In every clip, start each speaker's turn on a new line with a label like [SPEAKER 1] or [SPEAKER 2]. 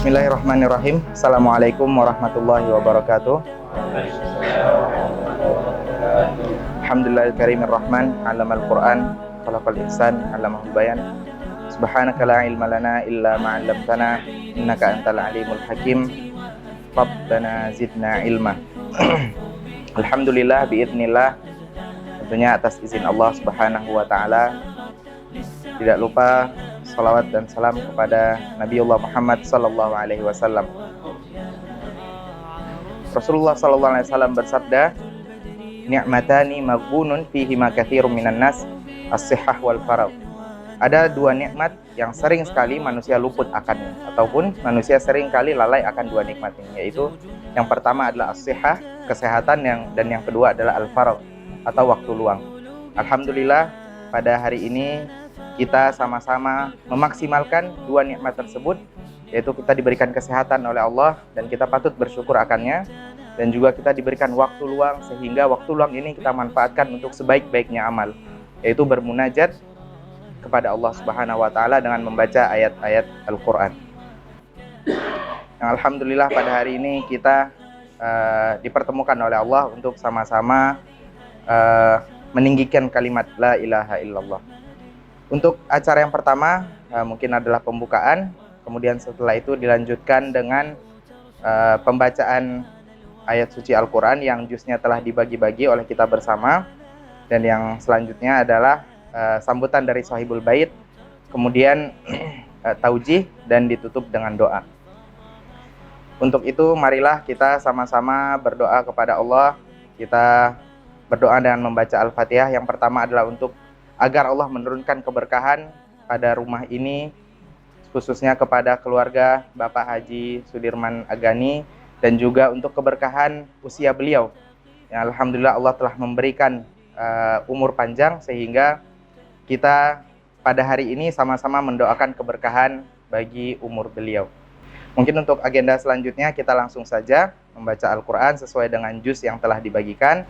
[SPEAKER 1] Bismillahirrahmanirrahim. Assalamualaikum warahmatullahi wabarakatuh. Alhamdulillahil karimir rahman, 'allamal Qur'an, khalaqal insan, 'allamahul bayan. Subhanaka la ilma lana illa ma 'allamtana, innaka antal alimul hakim. Rabbana zidna ilma. Alhamdulillah biidznillah. Tentunya atas izin Allah Subhanahu wa taala. Tidak lupa salawat dan salam kepada Nabiullah Muhammad sallallahu alaihi wasallam. Rasulullah sallallahu alaihi wasallam bersabda, "Ni'matani maghbunun fihi ma katsirun minan nas, as-sihhah wal faragh." Ada dua nikmat yang sering sekali manusia luput akannya, ataupun manusia sering kali lalai akan dua nikmat ini, yaitu yang pertama adalah as-sihhah, kesehatan, dan yang kedua adalah al-faragh atau waktu luang. Alhamdulillah pada hari ini kita sama-sama memaksimalkan dua nikmat tersebut, yaitu kita diberikan kesehatan oleh Allah dan kita patut bersyukur akannya, dan juga kita diberikan waktu luang, sehingga waktu luang ini kita manfaatkan untuk sebaik-baiknya amal, yaitu bermunajat kepada Allah Subhanahu wa taala dengan membaca ayat-ayat Al-Qur'an. Yang alhamdulillah pada hari ini kita dipertemukan oleh Allah untuk sama-sama meninggikan kalimat la ilaha illallah. Untuk acara yang pertama mungkin adalah pembukaan, kemudian setelah itu dilanjutkan dengan pembacaan ayat suci Al-Quran yang jusnya telah dibagi-bagi oleh kita bersama, dan yang selanjutnya adalah sambutan dari Sahibul Bait, kemudian taujih dan ditutup dengan doa. Untuk itu marilah kita sama-sama berdoa kepada Allah. Kita berdoa dengan membaca Al-Fatihah. Yang pertama adalah untuk agar Allah menurunkan keberkahan pada rumah ini, khususnya kepada keluarga Bapak Haji Sudirman Agani, dan juga untuk keberkahan usia beliau. Ya, alhamdulillah Allah telah memberikan umur panjang, sehingga kita pada hari ini sama-sama mendoakan keberkahan bagi umur beliau. Mungkin untuk agenda selanjutnya kita langsung saja membaca Al-Quran sesuai dengan juz yang telah dibagikan.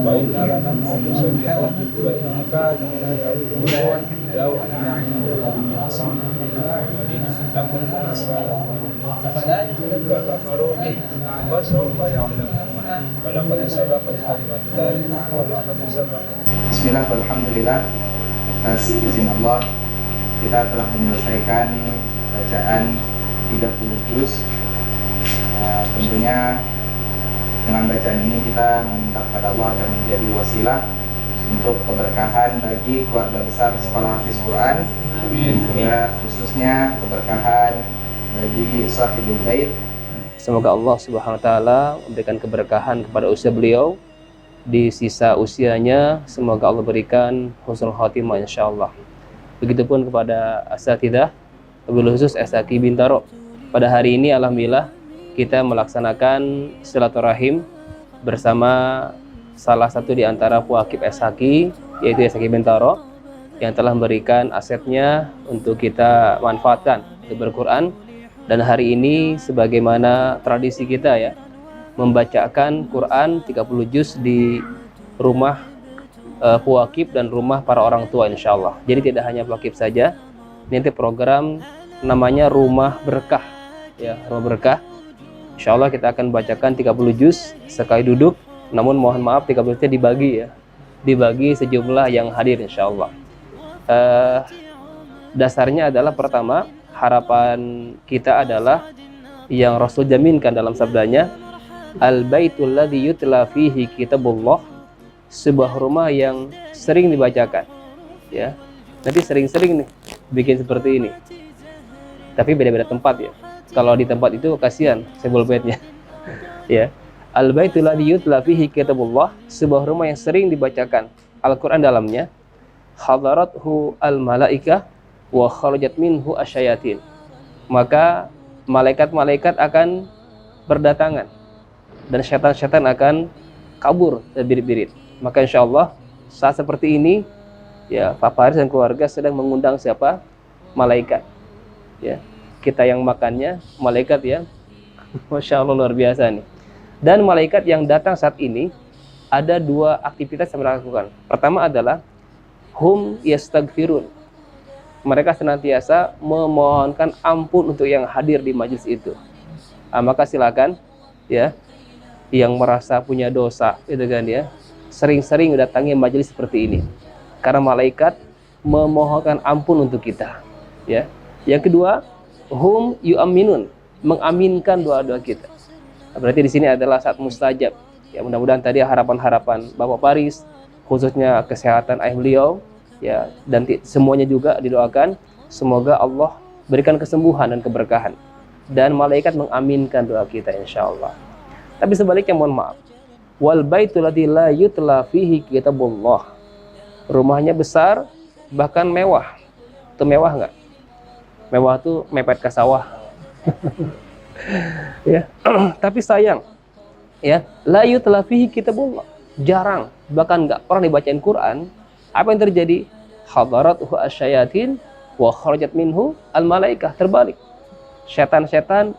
[SPEAKER 2] وإنا لنحن نسبحك وإنك لتقول لو أن عندك من حصان من الأولين لكنا أسفلهم فلا يجب كفروا به وسوف يعلمون ولقد سبقت كلمتنا ولقد سبقت.
[SPEAKER 1] Bismillah, alhamdulillah. Atas izin Allah, kita telah menyelesaikan bacaan 30 juz. Tentunya dengan bacaan ini kita meminta kepada Allah agar menjadi wasilah untuk keberkahan bagi keluarga besar Sekolah Hafiz Quran, dan juga khususnya keberkahan bagi Sahibul Bait.
[SPEAKER 3] Semoga Allah Subhanahu wa taala memberikan keberkahan kepada usia beliau di sisa usianya. Semoga Allah berikan husnul khotimah insyaallah. Begitupun kepada asatidzah, wabil khusus SHQ Bintaro. Pada hari ini alhamdulillah kita melaksanakan silaturahim bersama salah satu di antara puakib SHQ, yaitu SHQ Bintaro, yang telah memberikan asetnya untuk kita manfaatkan untuk berquran. Dan hari ini sebagaimana tradisi kita ya, membacakan Quran 30 juz di rumah puakib dan rumah para orang tua insyaallah. Jadi tidak hanya puakib saja, nanti program namanya Rumah Berkah ya, Rumah Berkah. Insyaallah kita akan bacakan 30 juz sekali duduk, namun mohon maaf 30 juznya dibagi sejumlah yang hadir insyaallah. Dasarnya adalah pertama, harapan kita adalah yang Rasul jaminkan dalam sabdanya, al-baitul ladzi yutla fihi kitabullah, sebuah rumah yang sering dibacakan ya. Nanti sering-sering nih bikin seperti ini, tapi beda-beda tempat ya. Kalau di tempat itu kasihan sebel baitnya ya. Al-baitul ladzi yutla fihi kitabullah, sebuah rumah yang sering dibacakan Al-Qur'an dalamnya, hadarathu al-malaikah wa kharajat minhu asyayatin, maka malaikat-malaikat akan berdatangan dan syaitan-syaitan akan kabur dan birit-birit. Maka insyaallah saat seperti ini ya, Pak Faris dan keluarga sedang mengundang siapa? Malaikat ya. Kita yang makannya malaikat ya. Masya Allah, luar biasa nih. Dan malaikat yang datang saat ini ada dua aktivitas yang mereka lakukan. Pertama adalah hum yastaghfirun, mereka senantiasa memohonkan ampun untuk yang hadir di majelis itu. Maka silakan ya, yang merasa punya dosa gitu kan ya, sering-sering datangi majelis seperti ini, karena malaikat memohonkan ampun untuk kita ya. Yang kedua, hum yu'minun, mengaminkan doa-doa kita. Berarti di sini adalah saat mustajab ya. Mudah-mudahan tadi harapan-harapan Bapak Faris, khususnya kesehatan ayah beliau ya, dan semuanya juga didoakan semoga Allah berikan kesembuhan dan keberkahan, dan malaikat mengaminkan doa kita insyaallah. Tapi sebaliknya mohon maaf, wal baitul ladzi la yutla fihi kitabullah, rumahnya besar bahkan mewah. Itu mewah nggak? Mewah tuh mepet ke sawah ya. Tapi sayang ya, la yutla fihi kitabullah, jarang bahkan nggak pernah dibacain Quran. Apa yang terjadi? Hadarathu asyayatin wa kharajat minhu al-malaikah, terbalik. Setan-setan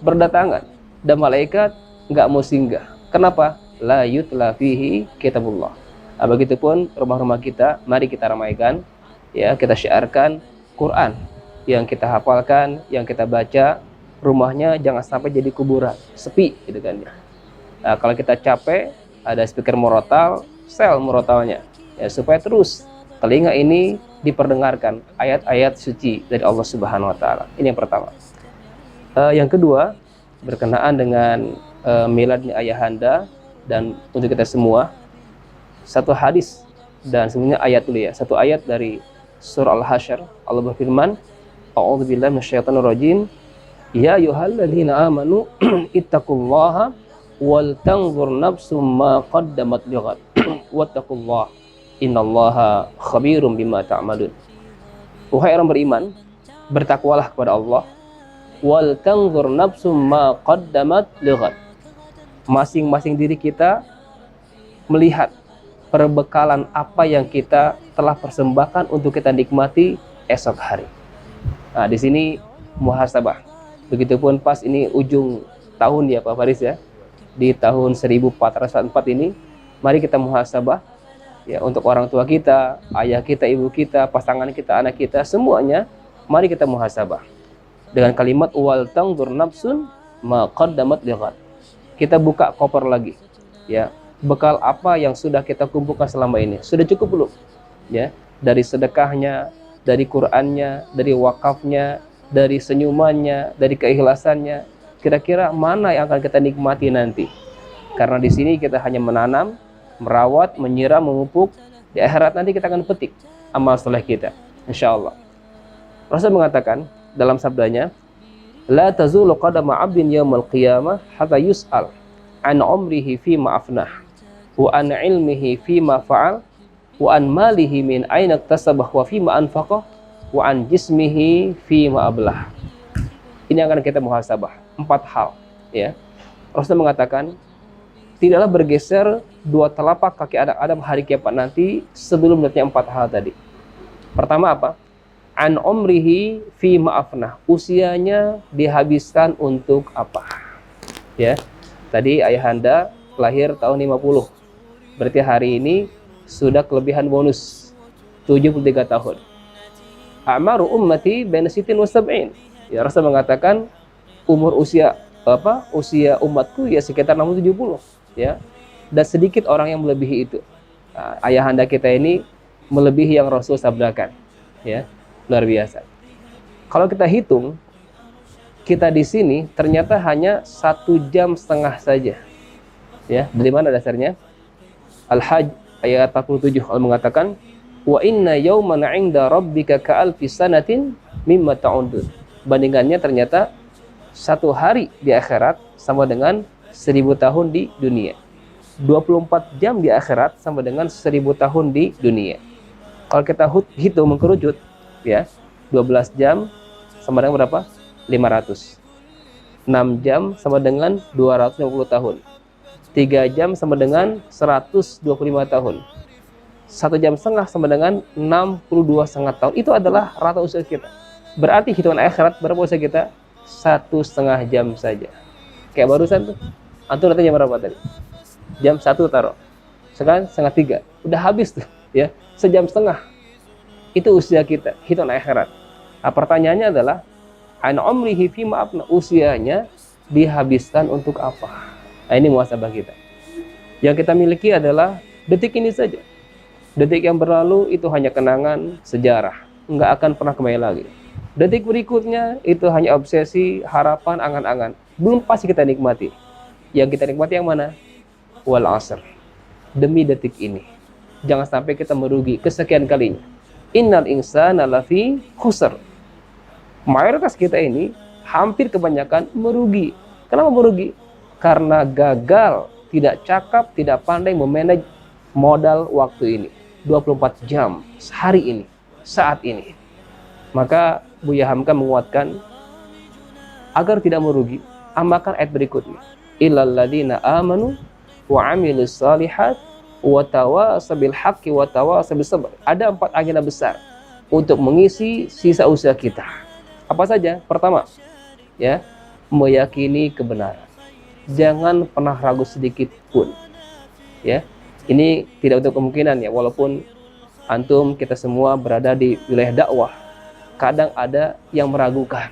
[SPEAKER 3] berdatangan dan malaikat nggak mau singgah. Kenapa? La yutla fihi kitabullah. Begitupun rumah-rumah kita, mari kita ramaikan ya, kita syiarkan Quran yang kita hafalkan, yang kita baca, rumahnya jangan sampai jadi kuburan, sepi gitu kan ya. Kalau kita capek, ada speaker murotal, sel murotalnya ya, supaya terus telinga ini diperdengarkan ayat-ayat suci dari Allah Subhanahu wa taala. Ini yang pertama. Yang kedua, berkenaan dengan miladnya ayahanda, dan untuk kita semua, satu hadis dan sebenarnya ayat dulu ya. Satu ayat dari surah Al-Hasyr, Allah berfirman, a'udzubillahi minasyaitonirrajim, ya ayyuhalladzina amanu ittaqullaha wal tanzur nafsum ma qaddamat lighad wattaqullaha innallaha khabirum bima ta'malun. Wahai orang beriman, bertakwalah kepada Allah, wal tanzur nafsum ma qaddamat lighad, masing-masing diri kita melihat perbekalan apa yang kita telah persembahkan untuk kita nikmati esok hari. Nah, di sini muhasabah. Begitupun pas ini ujung tahun ya Pak Faris ya, di tahun 1404 ini Mari kita muhasabah ya, untuk orang tua kita, ayah kita, ibu kita, pasangan kita, anak kita, semuanya mari kita muhasabah dengan kalimat wal tanzur nafsun ma qaddamat lighad. Kita buka koper lagi ya, bekal apa yang sudah kita kumpulkan selama ini, sudah cukup belum ya, dari sedekahnya, dari Qur'annya, dari wakafnya, dari senyumannya, dari keikhlasannya, kira-kira mana yang akan kita nikmati nanti. Karena di sini kita hanya menanam, merawat, menyiram, memupuk. Di akhirat nanti kita akan petik amal soleh kita, insya Allah. Rasul mengatakan dalam sabdanya, la tazulu qadama 'abdin yaumal qiyamah hatta yus'al an umrihi fima afnah wa an ilmihi fima fa'al wa an malihi min aina iktasabah wa fima anfaqah wa an jismihi fima ablah. Ini akan kita muhasabah, 4 hal ya. Rasul mengatakan tidaklah bergeser 2 telapak kaki Adam hari kiamat nanti sebelum melihatnya 4 hal tadi. Pertama apa? An umrihi fi ma'afnah, usianya dihabiskan untuk apa? Ya. Tadi ayahanda lahir tahun 50. Berarti hari ini sudah kelebihan bonus 73 tahun. A'maru ummati baina sittin wa sab'in. Ya, Rasul mengatakan umur usia umatku ya sekitar 60-70 ya. Dan sedikit orang yang melebihi itu. Nah, ayahanda kita ini melebihi yang Rasul sabdakan ya. Luar biasa. Kalau kita hitung, kita di sini ternyata hanya 1,5 jam saja. Ya, dari mana dasarnya? Al-Hajj ayat 47 Allah mengatakan, wa inna yawman 'inda rabbika ka'alfi sanatin mimma ta'udun. Bandingannya ternyata 1 hari di akhirat sama dengan 1000 tahun di dunia. 24 jam di akhirat sama dengan 1000 tahun di dunia. Kalau kita hitung mengkerucut ya, 12 jam sama dengan berapa? 500. 6 jam sama dengan 250 tahun. 3 jam sama dengan 125 tahun. 1,5 jam sama dengan 62,5 tahun. Itu adalah rata usia kita. Berarti hitungan akhirat berapa usia kita? 1,5 jam saja. Kayak barusan tuh. Antum datang jam berapa tadi? Jam 1 taruh. Sekarang 2:30. Udah habis tuh ya. 1,5 jam. Itu usia kita, hitungan akhirat. Nah, pertanyaannya adalah an umrihi fima afna, usianya dihabiskan untuk apa? Nah, ini muhasabah kita. Yang kita miliki adalah detik ini saja. Detik yang berlalu itu hanya kenangan sejarah, nggak akan pernah kembali lagi. Detik berikutnya itu hanya obsesi, harapan, angan-angan. Belum pasti kita nikmati. Yang kita nikmati yang mana? Wal asr. Demi detik ini. Jangan sampai kita merugi kesekian kalinya. Innal insana lafi khusr. Mayoritas kita ini hampir kebanyakan merugi. Kenapa merugi? Karena gagal, tidak cakap, tidak pandai memanage modal waktu ini. 24 jam hari ini, saat ini. Maka Buya Hamka menguatkan agar tidak merugi, amalkan ayat berikutnya. Illal ladzina amanu wa 'amilus shalihat wa tawasaw bil haqqi wa tawasaw bis sabr. Ada 4 agenda besar untuk mengisi sisa usia kita. Apa saja? Pertama, ya, meyakini kebenaran. Jangan pernah ragu sedikit pun. Ya. Ini tidak untuk kemungkinan ya, walaupun antum kita semua berada di wilayah dakwah. Kadang ada yang meragukan.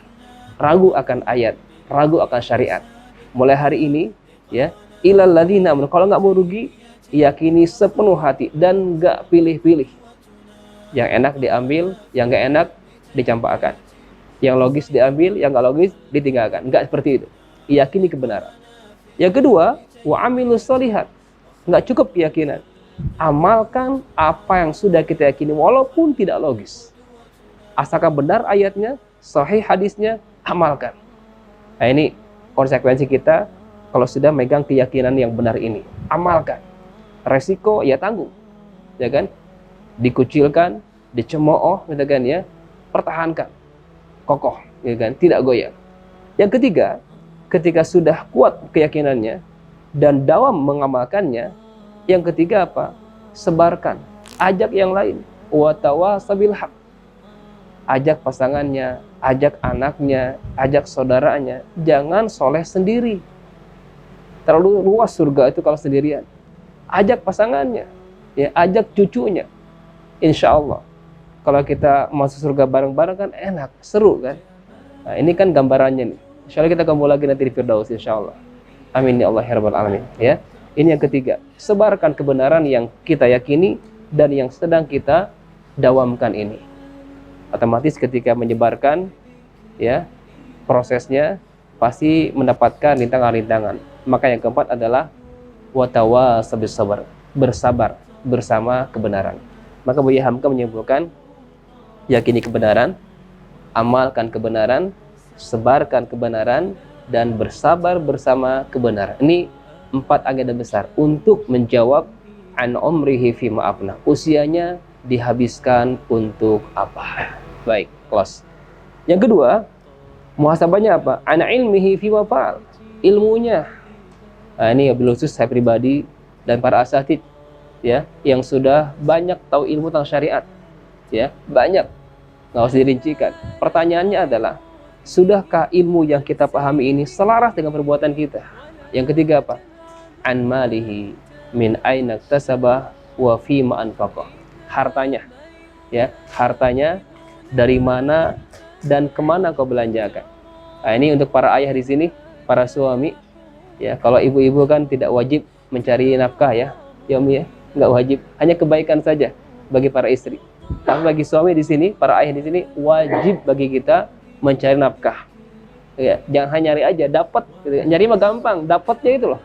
[SPEAKER 3] Ragu akan ayat, ragu akan syariat. Mulai hari ini ya, ilal ladzina amanu, kalau nggak mau rugi, yakini sepenuh hati dan nggak pilih-pilih. Yang enak diambil, yang nggak enak dicampakkan. Yang logis diambil, yang nggak logis ditinggalkan. Nggak seperti itu. Yakini kebenaran. Yang kedua, wa amilus sholihat. Nggak cukup keyakinan. Amalkan apa yang sudah kita yakini walaupun tidak logis. Asalkan benar ayatnya, sahih hadisnya, amalkan. Nah, ini konsekuensi kita kalau sudah megang keyakinan yang benar ini. Amalkan. Resiko ya tanggung. Ya kan? Dikucilkan, dicemooh, gitu kan ya. Pertahankan. Kokoh, ya kan? Tidak goyah. Yang ketiga, ketika sudah kuat keyakinannya dan dawam mengamalkannya, yang ketiga apa? Sebarkan, ajak yang lain. Wa tawasabil haq. Ajak pasangannya, ajak anaknya, ajak saudaranya. Jangan soleh sendiri. Terlalu luas surga itu kalau sendirian. ajak pasangannya, ya, ajak cucunya. Insya Allah, kalau kita masuk surga bareng-bareng kan enak, seru kan. Nah, ini kan gambarannya nih. Insya Allah kita ketemu lagi nanti di Firdaus, insya Allah. Amin ya Allah ya Rabbal Alamin. Ya, ini yang ketiga. Sebarkan kebenaran yang kita yakini dan yang sedang kita dawamkan ini. Otomatis ketika menyebarkan, ya, prosesnya pasti mendapatkan rintangan-rintangan. Maka yang keempat adalah watawasau bis sabr, bersabar bersama kebenaran. Maka Buya Hamka menyimpulkan, yakini kebenaran, amalkan kebenaran, sebarkan kebenaran, dan bersabar bersama kebenaran. Ini 4 agenda besar untuk menjawab an umrihi fi ma'afna. Usianya dihabiskan untuk apa? Baik, close. Yang kedua, muhasabahnya apa? An ilmihi fi wafal. Ilmunya. Nah, ini wabil khusus saya pribadi dan para asatid, ya, yang sudah banyak tahu ilmu tentang syariat, ya, banyak, nggak usah dirincikan. Pertanyaannya adalah, sudahkah ilmu yang kita pahami ini selaras dengan perbuatan kita? Yang ketiga apa? An malihi min aina iktasaba wa fi ma anfaqa. Hartanya, ya, hartanya dari mana dan kemana kau belanjakan. Nah, ini untuk para ayah di sini, para suami, ya. Kalau ibu-ibu kan tidak wajib mencari nafkah, ya, ya Umi, ya, nggak wajib, hanya kebaikan saja bagi para istri. Tapi bagi suami di sini, para ayah di sini, wajib bagi kita mencari nafkah. Ya, jangan hanya nyari aja, dapat. Gitu. Nyari mah gampang, dapatnya itu loh.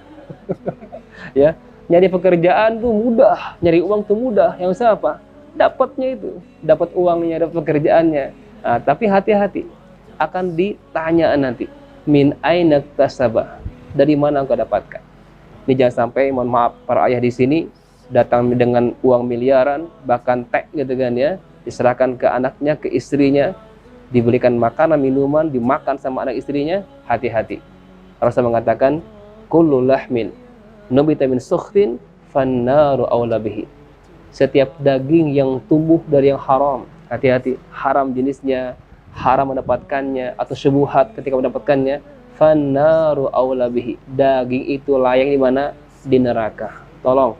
[SPEAKER 3] Ya, nyari pekerjaan tuh mudah, nyari uang tuh mudah. Yang usah apa? Dapatnya itu, dapat uangnya, dapat pekerjaannya. Nah, tapi hati-hati, akan ditanya nanti, min aina iktasaba, dari mana engkau dapatkan. Ini jangan sampai, mohon maaf para ayah di sini, datang dengan uang miliaran, bahkan tek gitu kan, ya, diserahkan ke anaknya, ke istrinya, dibelikan makanan, minuman, dimakan sama anak istrinya. Hati-hati. Rasul mengatakan, kullu lahmin nubita min sukhtin fannaru aula bihi. Setiap daging yang tumbuh dari yang haram, hati-hati, haram jenisnya, haram mendapatkannya, atau syubhat ketika mendapatkannya, fannaru aula bihi. Daging itu layak di mana? Di neraka. Tolong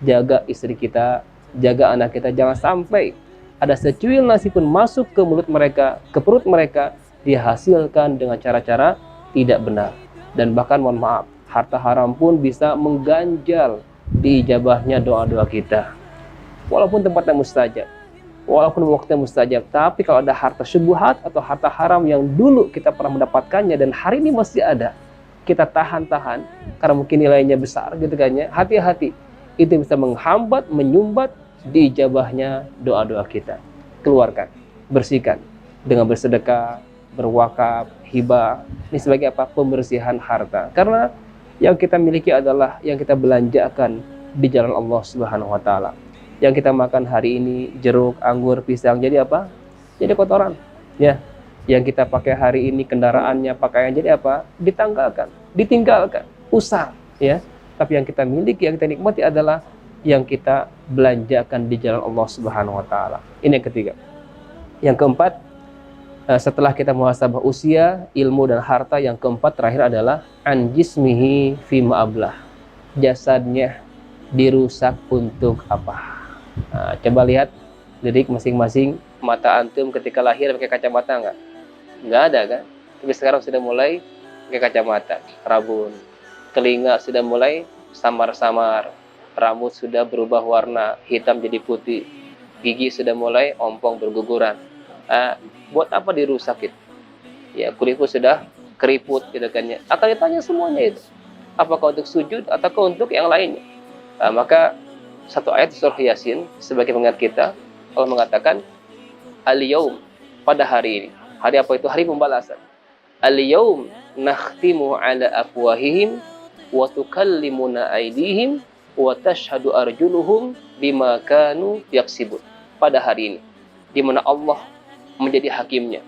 [SPEAKER 3] jaga istri kita, jaga anak kita, jangan sampai ada secuil nasi pun masuk ke mulut mereka, ke perut mereka, dihasilkan dengan cara-cara tidak benar. Dan bahkan mohon maaf, harta haram pun bisa mengganjal diijabahnya doa-doa kita. Walaupun tempatnya mustajab, walaupun waktunya mustajab, tapi kalau ada harta syubhat atau harta haram yang dulu kita pernah mendapatkannya dan hari ini masih ada, kita tahan-tahan karena mungkin nilainya besar gitu kan, ya. Hati-hati, itu bisa menghambat, menyumbat diijabahnya doa-doa kita. Keluarkan, bersihkan dengan bersedekah, berwakaf, hibah. Ini sebagai apa? Pembersihan harta. Karena yang kita miliki adalah yang kita belanjakan di jalan Allah Subhanahu wa taala. Yang kita makan hari ini jeruk, anggur, pisang, jadi apa? Jadi kotoran, ya. Yang kita pakai hari ini kendaraannya, pakaian, jadi apa? Ditanggalkan, ditinggalkan, usang, ya. Tapi yang kita miliki, yang kita nikmati adalah yang kita belanjakan di jalan Allah Subhanahu wa taala. Ini yang ketiga. Yang keempat, setelah kita muhasabah usia, ilmu dan harta, yang keempat terakhir adalah an jismihi fi ma'ablah. Jasadnya dirusak untuk apa? Nah, coba lihat lirik masing-masing. Mata antum ketika lahir pakai kacamata enggak? Enggak ada kan? Tapi sekarang sudah mulai pakai kacamata, rabun. Telinga sudah mulai samar-samar, rambut sudah berubah warna, hitam jadi putih, gigi sudah mulai ompong berguguran. Buat apa dirusak itu? Ya, kulitku sudah keriput gitu kan, ya. Akan ditanya semuanya itu. Apakah untuk sujud ataukah untuk yang lainnya? Maka satu ayat surah Yasin sebagai pengingat kita, Allah mengatakan al-yaum, pada hari ini. Hari apa itu? Hari pembalasan. Al-yaum nakhtimu ala afwahihim wa tukallimuna aydihim wa tashhadu arjuluhum bima kanu yaksibun. Pada hari ini, di mana Allah menjadi hakimnya.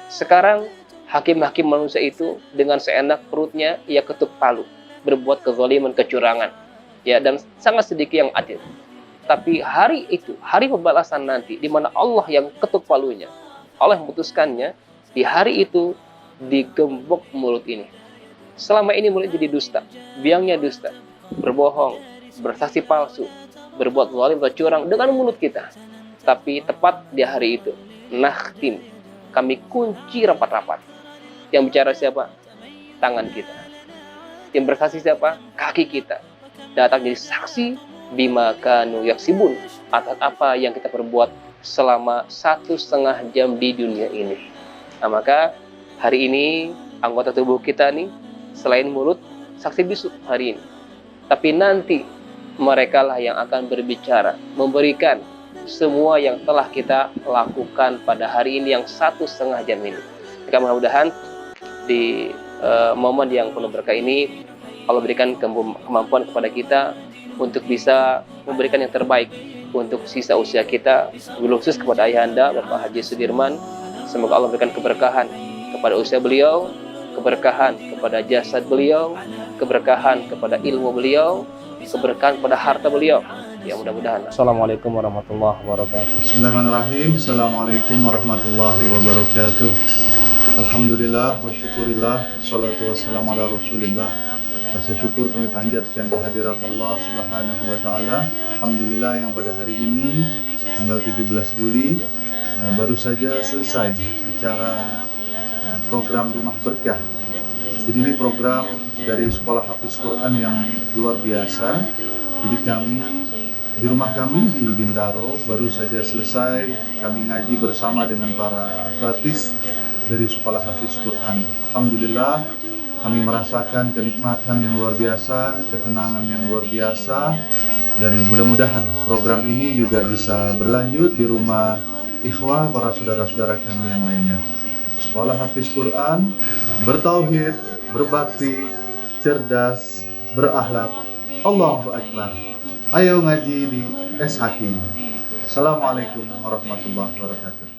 [SPEAKER 3] Sekarang hakim-hakim manusia itu dengan seenak perutnya ia ketuk palu, berbuat kezaliman, kecurangan, ya, dan sangat sedikit yang adil. Tapi hari itu, hari pembalasan nanti, di mana Allah yang ketuk palunya, Allah yang memutuskannya, di hari itu digembok mulut ini. Selama ini mulut jadi dusta, biangnya dusta, berbohong, bersaksi palsu, berbuat zalim atau curang dengan mulut kita. Tapi tepat di hari itu, nakhtim, kami kunci rapat-rapat. Yang bicara siapa? Tangan kita. Yang bersaksi siapa? Kaki kita. Datang jadi saksi bima kanu yaksibun, atas apa yang kita perbuat selama 1,5 jam di dunia ini. Nah, maka hari ini anggota tubuh kita nih, selain mulut, saksi bisu hari ini. Tapi nanti mereka lah yang akan berbicara, memberikan semua yang telah kita lakukan pada hari ini yang 1,5 jam ini. Maka mudah-mudahan di momen yang penuh berkah ini Allah berikan kemampuan kepada kita untuk bisa memberikan yang terbaik untuk sisa usia kita, khusus kepada ayahanda Bapak Haji Sudirman. Semoga Allah berikan keberkahan kepada usia beliau, keberkahan kepada jasad beliau, keberkahan kepada ilmu beliau, keberkahan kepada harta beliau. Ya, mudah-mudahan. Assalamualaikum warahmatullahi wabarakatuh.
[SPEAKER 4] Bismillahirrahmanirrahim. Assalamualaikum warahmatullahi wabarakatuh. Alhamdulillah wa syukurillah, salatu wassalamu ala rasulillah. Rasa syukur kami panjatkan kehadirat Allah Subhanahu wa taala. Alhamdulillah yang pada hari ini tanggal 17 Juli baru saja selesai acara program Rumah Berkah. Jadi ini program dari Sekolah Hafiz Quran yang luar biasa. Jadi kami di rumah kami di Bintaro baru saja selesai kami ngaji bersama dengan para asatidz dari Sekolah Hafiz Quran. Alhamdulillah kami merasakan kenikmatan yang luar biasa, ketenangan yang luar biasa, dan mudah-mudahan program ini juga bisa berlanjut di rumah ikhwah para saudara-saudara kami yang lainnya. Sekolah Hafiz Quran, bertauhid, berbakti, cerdas, berakhlak. Allahu Akbar. Ayo ngaji di SHQ. Assalamualaikum warahmatullahi wabarakatuh.